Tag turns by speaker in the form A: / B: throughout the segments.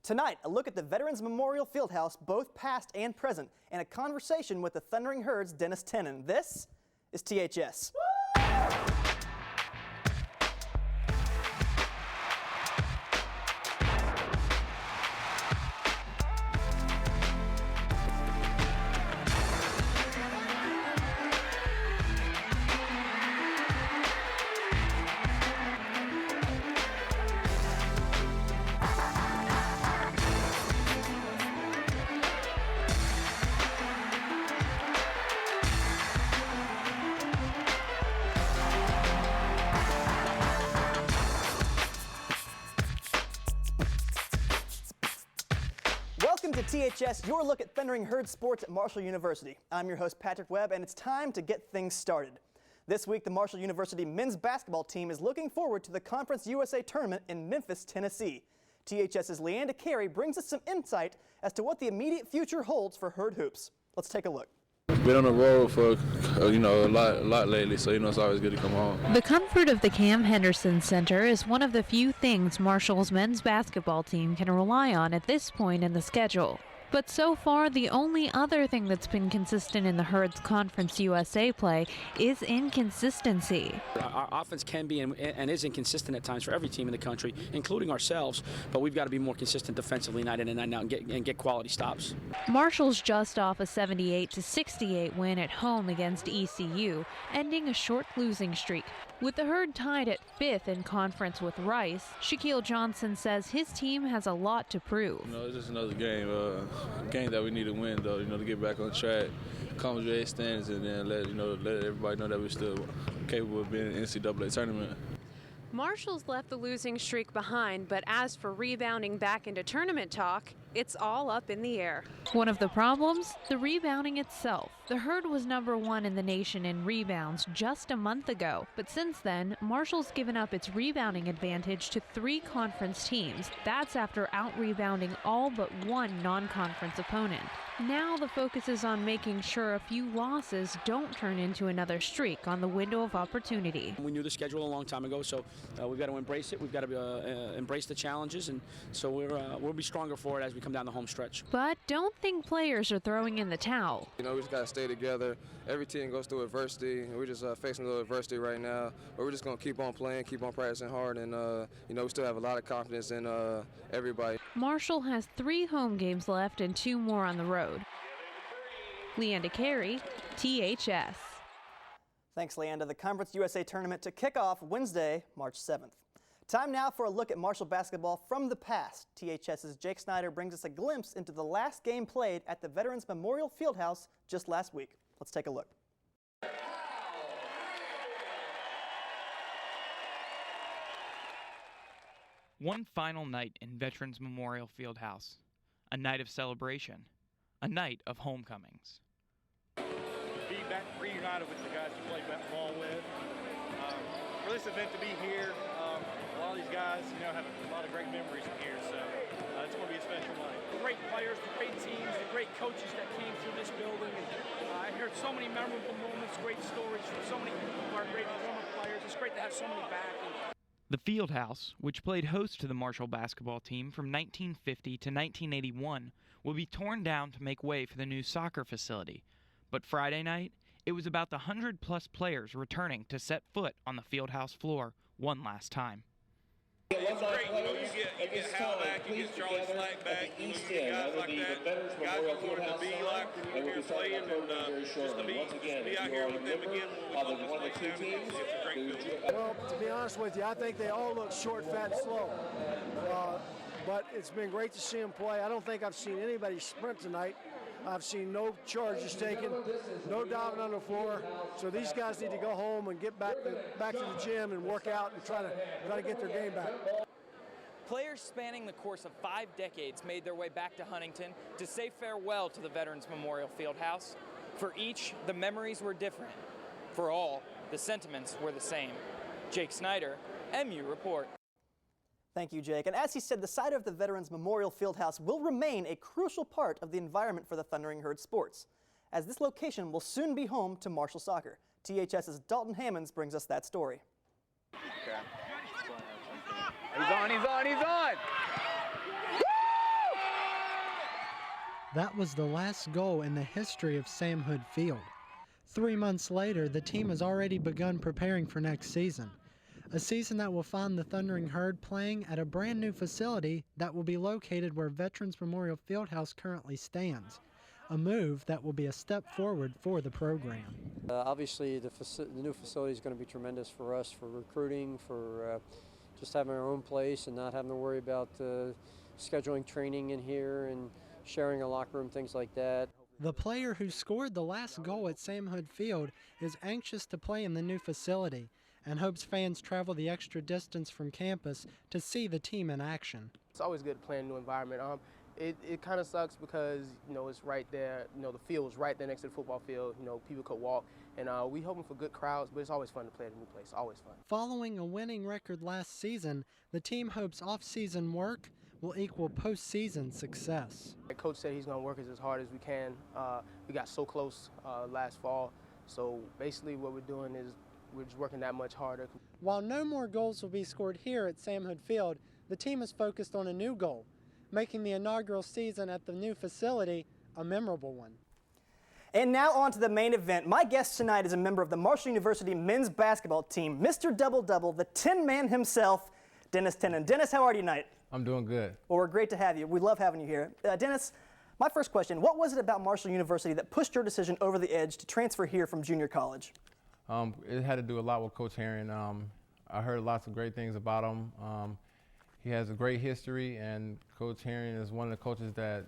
A: Tonight, a look at the Veterans Memorial Fieldhouse, both past and present, and a conversation with the Thundering Herd's Dennis Tinnon. This is THS. Welcome to THS, your look at Thundering Herd sports at Marshall University. I'm your host, Patrick Webb, and it's time to get things started. This week, the Marshall University men's basketball team is looking forward to the Conference USA tournament in Memphis, Tennessee. THS's Leanda Carey brings us some insight as to what the immediate future holds for Herd Hoops. Let's take a look.
B: Been on the road for a lot lately, so it's always good to come home.
C: The comfort of the Cam Henderson Center is one of the few things Marshall's men's basketball team can rely on at this point in the schedule. But so far, the only other thing that's been consistent in the Herd's Conference USA play is inconsistency.
D: Our offense can be and is inconsistent at times for every team in the country, including ourselves, but we've got to be more consistent defensively night in and night out and get quality stops.
C: Marshall's just off a 78-68 win at home against ECU, ending a short losing streak. With the Herd tied at 5th in conference with Rice, Shaquille Johnson says his team has a lot to prove.
B: It's just another game that we need to win, though, to get back on track, come to stands, and then let everybody know that we're still capable of being in the NCAA tournament.
E: Marshall's left the losing streak behind, but as for rebounding back into tournament talk, it's all up in the air.
C: One of the problems? The rebounding itself. The Herd was #1 in the nation in rebounds just a month ago, but since then, Marshall's given up its rebounding advantage to 3 conference teams. That's after out-rebounding all but one non-conference opponent. Now the focus is on making sure a few losses don't turn into another streak on the window of opportunity.
D: We knew the schedule a long time ago, so we've got to embrace it. We've got to embrace the challenges, and so we'll be stronger for it as we come down the home stretch.
C: But don't think players are throwing in the towel.
F: We just got to stay together. Every team goes through adversity, and we're just facing a little adversity right now. But we're just going to keep on playing, keep on practicing hard, and we still have a lot of confidence in everybody.
C: Marshall has 3 home games left and 2 more on the road. Leanda Carey, THS.
A: Thanks, Leanda. The Conference USA tournament to kick off Wednesday, March 7th. Time now for a look at Marshall basketball from the past. THS's Jake Snyder brings us a glimpse into the last game played at the Veterans Memorial Fieldhouse just last week. Let's take a look.
G: One final night in Veterans Memorial Fieldhouse. A night of celebration. A night of homecomings.
H: Be back reunited with the guys you played ball with. For this event to be here, a lot of these guys, have a lot of great memories in here, so it's going to be a special night. Great players, the great teams, the great coaches that came through this building, and I heard so many memorable moments, great stories from so many of our great former players. It's great to have so many back.
G: The Fieldhouse, which played host to the Marshall basketball team from 1950 to 1981, will be torn down to make way for the new soccer facility. But Friday night, it was about the 100-plus players returning to set foot on the Fieldhouse floor one last time.
I: It's great, you get Hal back, you get Charlie Slack back, you get guys like that, guys you wanted to be like when you're here playing, and just to be out here with them again when we close this place down, it's a great feeling.
J: Well, to be honest with you, I think they all look short, fat, and slow. But it's been great to see them play. I don't think I've seen anybody sprint tonight. I've seen no charges taken, no diving on the floor. So these guys need to go home and get back to the gym and work out and try to get their game back.
K: Players spanning the course of 5 decades made their way back to Huntington to say farewell to the Veterans Memorial Fieldhouse. For each, the memories were different. For all, the sentiments were the same. Jake Snyder, MU Report.
A: Thank you, Jake. And as he said, the site of the Veterans Memorial Fieldhouse will remain a crucial part of the environment for the Thundering Herd sports, as this location will soon be home to Marshall soccer. THS's Dalton Hammonds brings us that story.
L: He's on! That was the last goal in the history of Sam Hood Field. 3 months later, the team has already begun preparing for next season. A season that will find the Thundering Herd playing at a brand new facility that will be located where Veterans Memorial Fieldhouse currently stands. A move that will be a step forward for the program.
M: Obviously, the new facility is going to be tremendous for us, for recruiting, for just having our own place and not having to worry about scheduling training in here and sharing a locker room, things like that.
L: The player who scored the last goal at Sam Hood Field is anxious to play in the new facility and hopes fans travel the extra distance from campus to see the team in action.
N: It's always good to play in a new environment. It kind of sucks because, it's right there, the field is right there next to the football field, people could walk, and we hoping for good crowds, but it's always fun to play at a new place, always fun.
L: Following a winning record last season, the team hopes off-season work will equal postseason success.
N: The coach said he's going to work as hard as we can. We got so close last fall, so basically what we're doing is we're just working that much harder.
L: While no more goals will be scored here at Sam Hood Field, the team is focused on a new goal, making the inaugural season at the new facility a memorable one.
A: And now on to the main event. My guest tonight is a member of the Marshall University men's basketball team, Mr. Double-Double, the Tin Man himself, Dennis Tinnon. Dennis, how are you tonight?
O: I'm doing good.
A: Well, we're great to have you. We love having you here. Dennis, my first question, what was it about Marshall University that pushed your decision over the edge to transfer here from junior college?
O: It had to do a lot with Coach Herring. I heard lots of great things about him. He has a great history, and Coach Herring is one of the coaches that,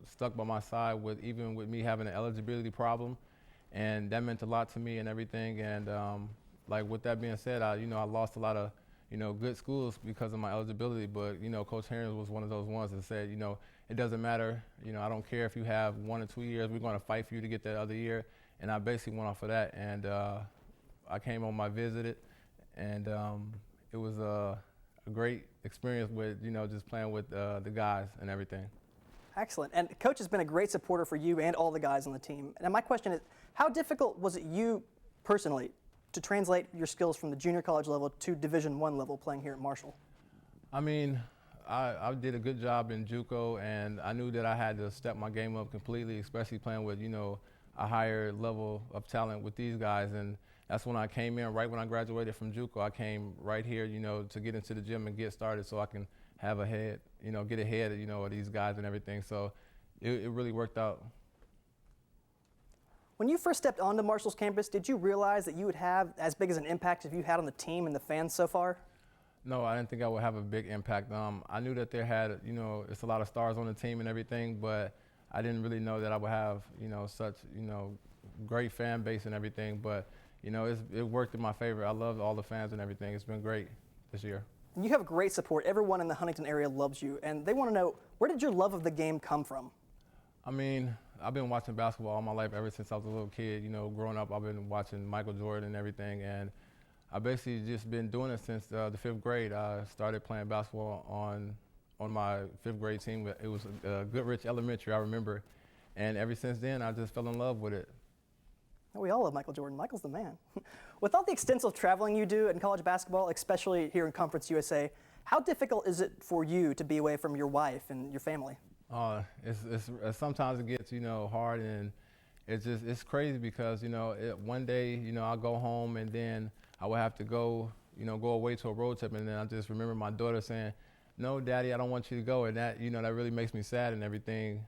O: stuck by my side even with me having an eligibility problem, and that meant a lot to me and everything. And with that being said, I lost a lot of, good schools because of my eligibility, but, Coach Herring was one of those ones that said, it doesn't matter, I don't care if you have 1 or 2 years, we're going to fight for you to get that other year. And I basically went off of that, and I came on my visit, and it was a great experience with, just playing with the guys and everything.
A: Excellent. And Coach has been a great supporter for you and all the guys on the team. And my question is, how difficult was it you personally to translate your skills from the junior college level to Division I level playing here at Marshall?
O: I mean, I did a good job in JUCO, and I knew that I had to step my game up completely, especially playing with, a higher level of talent with these guys. And that's when I came in, right when I graduated from JUCO. I came right here, to get into the gym and get started so I can have a head, get ahead, of these guys and everything. So it really worked out.
A: When you first stepped onto Marshall's campus, did you realize that you would have as big as an impact as you had on the team and the fans so far?
O: No, I didn't think I would have a big impact. I knew that there had, it's a lot of stars on the team and everything, but I didn't really know that I would have, such, great fan base and everything. But, it worked in my favor. I love all the fans and everything. It's been great this year.
A: And you have great support. Everyone in the Huntington area loves you, and they want to know, where did your love of the game come from?
O: I mean, I've been watching basketball all my life ever since I was a little kid. Growing up, I've been watching Michael Jordan and everything, and I basically just been doing it since the 5th grade. I started playing basketball on my 5th grade team. It was Goodrich Elementary, I remember. And ever since then, I just fell in love with it.
A: We all love Michael Jordan. Michael's the man. With all the extensive traveling you do in college basketball, especially here in Conference USA, how difficult is it for you to be away from your wife and your family?
O: Sometimes it gets, hard, and it's crazy because, one day, I'll go home and then I will have to go away to a road trip, and then I just remember my daughter saying, "No, Daddy, I don't want you to go," and that, that really makes me sad and everything,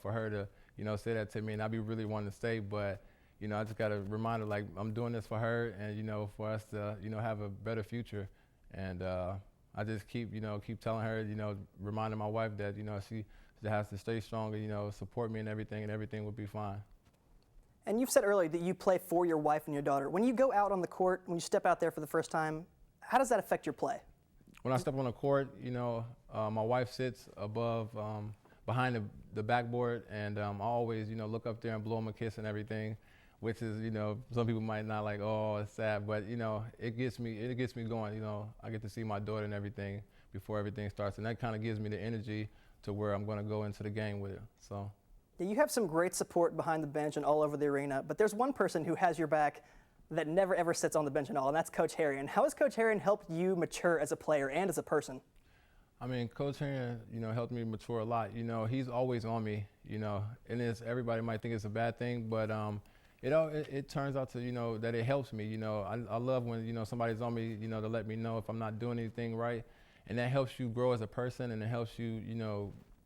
O: for her to, say that to me, and I'd be really wanting to stay, but, I just got to remind her, like, I'm doing this for her and, for us to, have a better future, and I just keep telling her, reminding my wife that, she has to stay strong and, support me and everything will be fine.
A: And you've said earlier that you play for your wife and your daughter. When you go out on the court, when you step out there for the first time, how does that affect your play?
O: When I step on the court, my wife sits behind the backboard, and I always, look up there and blow them a kiss and everything, which is, some people might not like, oh, it's sad, but, it gets me going. I get to see my daughter and everything before everything starts, and that kind of gives me the energy to where I'm going to go into the game with it. So.
A: Yeah, you have some great support behind the bench and all over the arena, but there's one person who has your back that never ever sits on the bench at all, and that's Coach Herring. And how has Coach Herring helped you mature as a player and as a person?
O: I mean, Coach Herring, helped me mature a lot. He's always on me, and everybody might think it's a bad thing, but it turns out to, that it helps me. I love when, somebody's on me, to let me know if I'm not doing anything right, and that helps you grow as a person, and it helps you,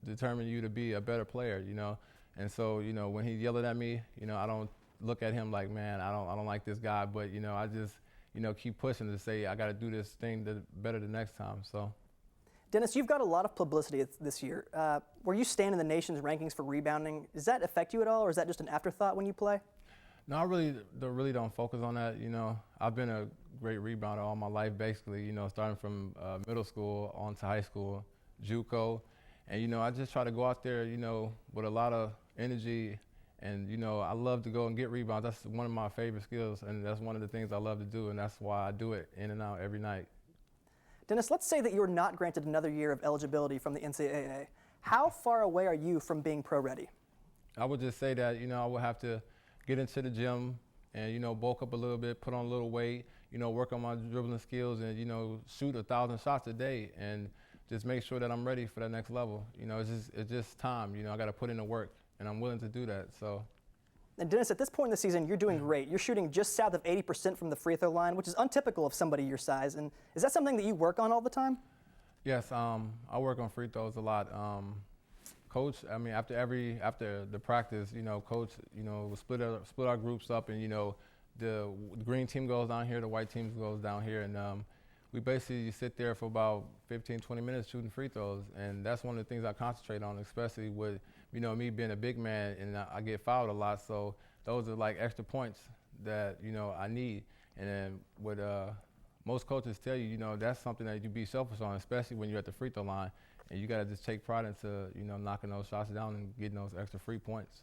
O: determine you to be a better player, And so, when he yelled at me, I don't look at him like, man, I don't like this guy, but, I just, keep pushing to say I got to do this thing better the next time, so.
A: Dennis, you've got a lot of publicity this year. Where you stand in the nation's rankings for rebounding, does that affect you at all, or is that just an afterthought when you play?
O: No, I really don't focus on that. I've been a great rebounder all my life, basically. Starting from middle school on to high school, JUCO, and I just try to go out there, with a lot of energy, and I love to go and get rebounds. That's one of my favorite skills, and that's one of the things I love to do, and that's why I do it in and out every night.
A: Dennis, let's say that you were not granted another year of eligibility from the NCAA. How far away are you from being pro-ready?
O: I would just say that, I would have to get into the gym and, bulk up a little bit, put on a little weight, work on my dribbling skills and, shoot 1,000 shots a day and just make sure that I'm ready for that next level. It's just time. I got to put in the work, and I'm willing to do that, so.
A: And Dennis, at this point in the season, you're doing great. You're shooting just south of 80% from the free throw line, which is untypical of somebody your size. And is that something that you work on all the time?
O: Yes, I work on free throws a lot. Coach, I mean, after the practice, Coach, will split our groups up, and the green team goes down here, the white team goes down here, and we basically sit there for about 15, 20 minutes shooting free throws, and that's one of the things I concentrate on, especially with me being a big man, and I get fouled a lot, so those are like extra points that I need. And then what most coaches tell you, that's something that you be selfish on, especially when you're at the free throw line, and you got to just take pride into knocking those shots down and getting those extra free points.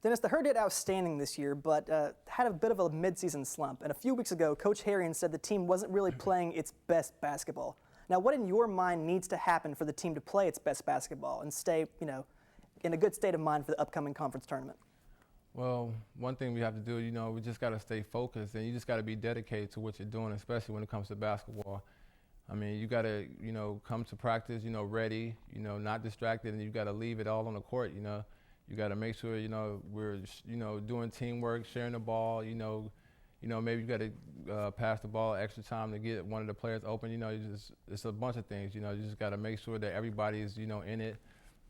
A: Dennis, the Herd did outstanding this year, but had a bit of a midseason slump. And a few weeks ago, Coach Herring said the team wasn't really playing its best basketball. Now, what in your mind needs to happen for the team to play its best basketball and stay, in a good state of mind for the upcoming conference tournament?
O: Well, one thing we have to do, we just got to stay focused, and you just got to be dedicated to what you're doing, especially when it comes to basketball. I mean, you got to, come to practice, ready, not distracted, and you got to leave it all on the court, You got to make sure, we're, doing teamwork, sharing the ball, maybe you got to pass the ball extra time to get one of the players open, it's a bunch of things, you just got to make sure that everybody's, in it,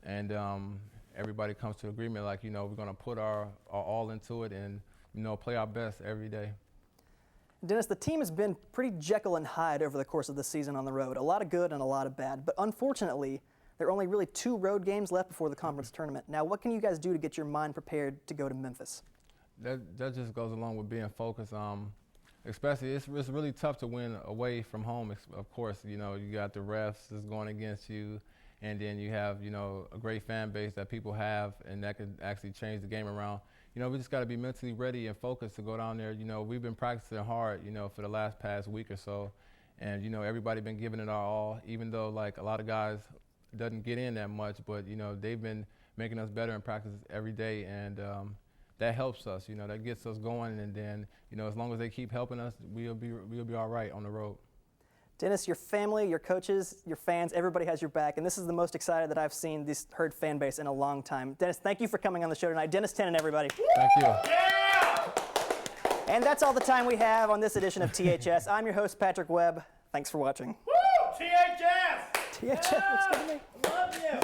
O: and everybody comes to agreement, like, we're going to put our all into it and, play our best every day.
A: Dennis, the team has been pretty Jekyll and Hyde over the course of the season on the road. A lot of good and a lot of bad, but unfortunately, there are only really 2 road games left before the conference tournament. Now, what can you guys do to get your mind prepared to go to Memphis?
O: That just goes along with being focused. Especially, it's really tough to win away from home, of course. You got the refs that's going against you, and then you have, a great fan base that people have, and that could actually change the game around. We just got to be mentally ready and focused to go down there. We've been practicing hard, for the past week or so, and, everybody been giving it our all, even though, like, a lot of guys doesn't get in that much, but, they've been making us better in practice every day, and that helps us, that gets us going, and then, as long as they keep helping us, we'll be all right on the road.
A: Dennis, your family, your coaches, your fans, everybody has your back, and this is the most excited that I've seen this Herd fan base in a long time. Dennis, thank you for coming on the show tonight. Dennis Tinnon, everybody.
O: Thank you.
A: Yeah! And that's all the time we have on this edition of THS. I'm your host, Patrick Webb. Thanks for watching.
I: Woo! THS!
A: THS, what's good to me?
I: Love you.